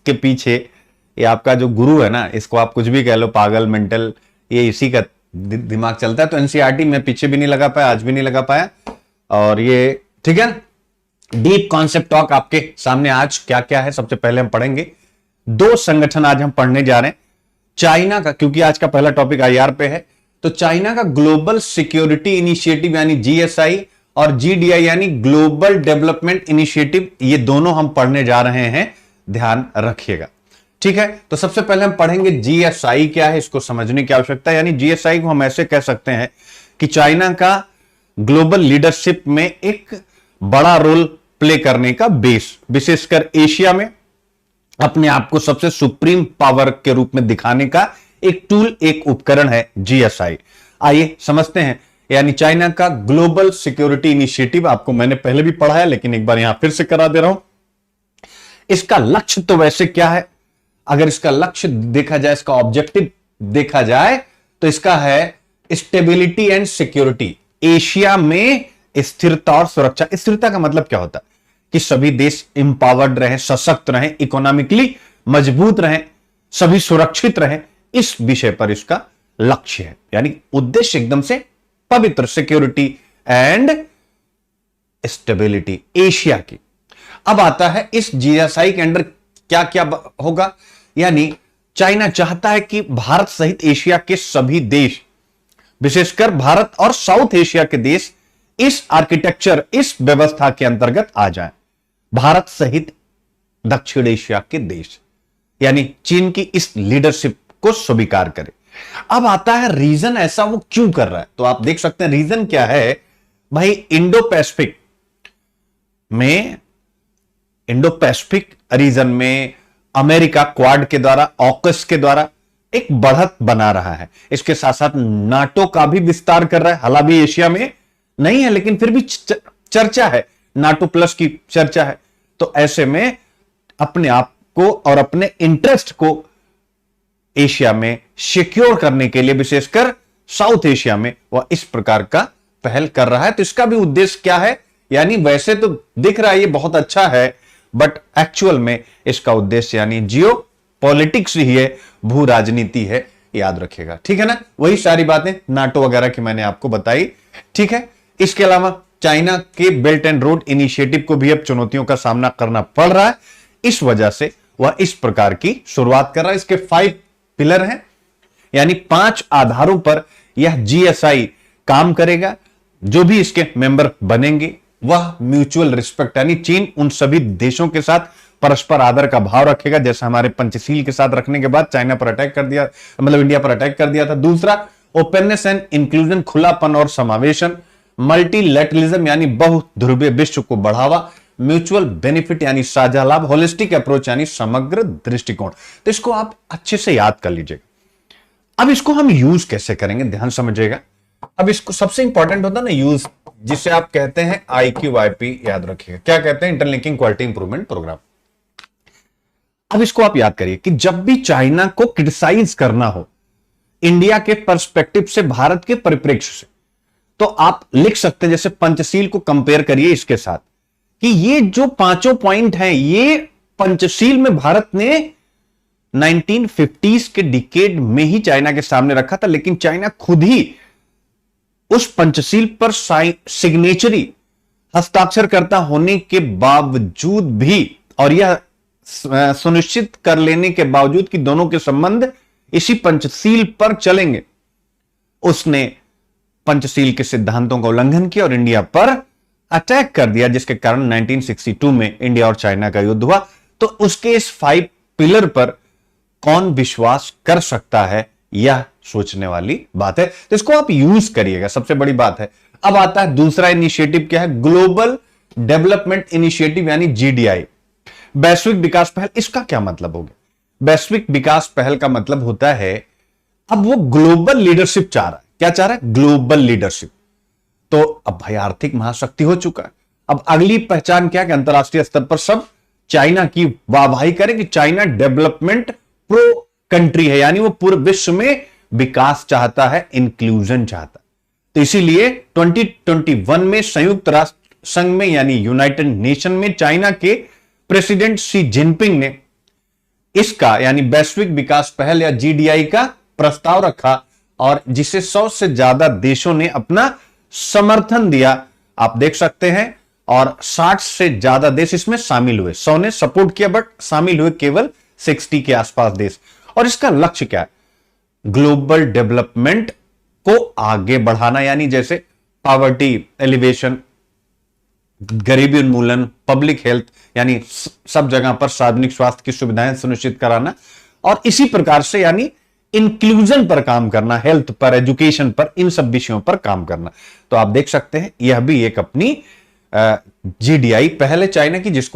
के पीछे ये आपका जो गुरु है ना, इसको आप कुछ भी कह लो, पागल, मेंटल, ये इसी का दिमाग चलता है। तो एनसीईआरटी में पीछे भी नहीं लगा पाया, आज भी नहीं लगा पाया। और ये ठीक है, डीप कॉन्सेप्ट टॉक आपके सामने आज क्या क्या है। सबसे पहले हम पढ़ेंगे 2 संगठन आज हम पढ़ने जा रहे हैं। चाइना का, क्योंकि आज का पहला टॉपिक आईआर पे है, तो चाइना का ग्लोबल सिक्योरिटी इनिशिएटिव यानी जीएसआई और जीडीआई यानी ग्लोबल डेवलपमेंट इनिशिएटिव, ये दोनों हम पढ़ने जा रहे हैं, ध्यान रखिएगा। ठीक है, तो सबसे पहले हम पढ़ेंगे जीएसआई क्या है, इसको समझने की आवश्यकता है। यानी जीएसआई को हम ऐसे कह सकते हैं कि चाइना का ग्लोबल लीडरशिप में एक बड़ा रोल प्ले करने का बेस, विशेषकर एशिया में अपने आप को सबसे सुप्रीम पावर के रूप में दिखाने का एक टूल, एक उपकरण है जीएसआई। आइए समझते हैं। यानी चाइना का ग्लोबल सिक्योरिटी इनिशिएटिव, आपको मैंने पहले भी पढ़ा है लेकिन एक बार यहां फिर से करा दे रहा हूं। इसका लक्ष्य तो वैसे क्या है, अगर इसका लक्ष्य देखा जाए, इसका ऑब्जेक्टिव देखा जाए, तो इसका है स्टेबिलिटी एंड सिक्योरिटी। एशिया में स्थिरता और सुरक्षा। स्थिरता का मतलब क्या होता है कि सभी देश इंपावर्ड रहे, सशक्त रहे, इकोनॉमिकली मजबूत रहे, सभी सुरक्षित रहे, इस विषय पर इसका लक्ष्य है। यानी उद्देश्य एकदम से पवित्र, सिक्योरिटी एंड स्टेबिलिटी एशिया की। अब आता है इस जीएसआई के अंडर क्या क्या होगा। यानी चाइना चाहता है कि भारत सहित एशिया के सभी देश, विशेषकर भारत और साउथ एशिया के देश, इस आर्किटेक्चर, इस व्यवस्था के अंतर्गत आ जाएं। भारत सहित दक्षिण एशिया के देश, यानी चीन की इस लीडरशिप को स्वीकार करे। अब आता है रीजन, ऐसा वो क्यों कर रहा है। तो आप देख सकते हैं रीजन क्या है भाई। इंडो पैसिफिक रीजन में अमेरिका क्वाड के द्वारा, ऑकस के द्वारा एक बढ़त बना रहा है। इसके साथ साथ नाटो का भी विस्तार कर रहा है। हालांकि एशिया में नहीं है लेकिन फिर भी चर्चा है, नाटो प्लस की चर्चा है। तो ऐसे में अपने आप को और अपने इंटरेस्ट को एशिया में सिक्योर करने के लिए, विशेषकर साउथ एशिया में, वह इस प्रकार का पहल कर रहा है। तो इसका भी उद्देश्य क्या है, यानी वैसे तो दिख रहा है ये बहुत अच्छा है, बट एक्चुअल में इसका उद्देश्य यानी जियो पॉलिटिक्स ही है, भू राजनीति है, याद रखिएगा। ठीक है ना, वही सारी बातें नाटो वगैरह की मैंने आपको बताई। ठीक है, इसके अलावा चाइना के बेल्ट एंड रोड इनिशिएटिव को भी अब चुनौतियों का सामना करना पड़ रहा है। इस वजह से वह इस प्रकार की शुरुआत कर रहा है। इसके 5 पिलर हैं, यानी 5 आधारों पर यह जीएसआई काम करेगा। जो भी इसके मेंबर बनेंगे वह म्यूचुअल रिस्पेक्ट, यानी चीन उन सभी देशों के साथ परस्पर आदर का भाव रखेगा, जैसा हमारे पंचशील के साथ रखने के बाद चाइना पर अटैक कर दिया, मतलब इंडिया पर अटैक कर दिया था। दूसरा, ओपननेस एंड इंक्लूजन, खुलापन और समावेशन। मल्टीलैटरलिज्म यानी बहुध्रुवीय विश्व को बढ़ावा। म्यूचुअल बेनिफिट यानी साझा लाभ। होलिस्टिक अप्रोच यानी समग्र दृष्टिकोण। तो इसको आप अच्छे से याद कर लीजिएगा। अब इसको हम यूज कैसे करेंगे, ध्यान समझिएगा। अब इसको सबसे इंपॉर्टेंट होता है ना यूज, जिसे आप कहते हैं IQIP, याद रखिएगा। क्या कहते हैं, इंटरलिंकिंग क्वालिटी इंप्रूवमेंट प्रोग्राम। अब इसको आप याद करिए कि जब भी चाइना को क्रिटिसाइज करना हो इंडिया के पर्सपेक्टिव से, भारत के परिप्रेक्ष्य से, तो आप लिख सकते हैं, जैसे पंचशील को कंपेयर करिए इसके साथ, कि ये जो 5 पॉइंट हैं, ये पंचशील में भारत ने 1950s के डिकेड में ही चाइना के सामने रखा था, लेकिन चाइना खुद ही उस पंचशील पर सिग्नेचरी, हस्ताक्षर करता होने के बावजूद भी, और यह सुनिश्चित कर लेने के बावजूद कि दोनों के संबंध इसी पंचशील पर चलेंगे, उसने पंचशील के सिद्धांतों का उल्लंघन किया और इंडिया पर अटैक कर दिया, जिसके कारण 1962 में इंडिया और चाइना का युद्ध हुआ। तो उसके इस 5 पिलर पर कौन विश्वास कर सकता है, यह सोचने वाली बात है। तो इसको आप यूज करिएगा, सबसे बड़ी बात है। अब आता है दूसरा इनिशिएटिव, क्या है, ग्लोबल डेवलपमेंट इनिशिएटिव यानी जीडीआई, वैश्विक विकास पहल। इसका क्या मतलब हो गया, वैश्विक विकास पहल का मतलब होता है अब वो ग्लोबल लीडरशिप चाह रहा है। क्या चाह रहा है, ग्लोबल लीडरशिप। तो अब भाई आर्थिक महाशक्ति हो चुका है, अब अगली पहचान क्या है कि अंतरराष्ट्रीय स्तर पर सब चाइना की वाहवाही करें कि चाइना डेवलपमेंट प्रो कंट्री है, यानी वो पूरे विश्व में विकास चाहता है, इंक्लूजन चाहता है। तो इसीलिए 2021 में संयुक्त राष्ट्र संघ में यानी यूनाइटेड नेशन में चाइना के प्रेसिडेंट शी जिनपिंग ने इसका यानी वैश्विक विकास पहल या जीडीआई का प्रस्ताव रखा और जिसे 100 से ज्यादा देशों ने अपना समर्थन दिया, आप देख सकते हैं। और 60 से ज्यादा देश इसमें शामिल हुए। 100 ने सपोर्ट किया बट शामिल हुए केवल 60 के आसपास देश। और इसका लक्ष्य क्या है? ग्लोबल डेवलपमेंट को आगे बढ़ाना, यानी जैसे पॉवर्टी एलिवेशन, गरीबी उन्मूलन, पब्लिक हेल्थ यानी सब जगह पर सार्वजनिक स्वास्थ्य की सुविधाएं सुनिश्चित कराना, और इसी प्रकार से यानी इंक्लूजन पर काम करना, हेल्थ पर, एजुकेशन पर, इन सब विषयों पर काम करना। तो आप देख सकते हैं यह भी एक अपनी जीडीआई पहले चाइना की, जिसको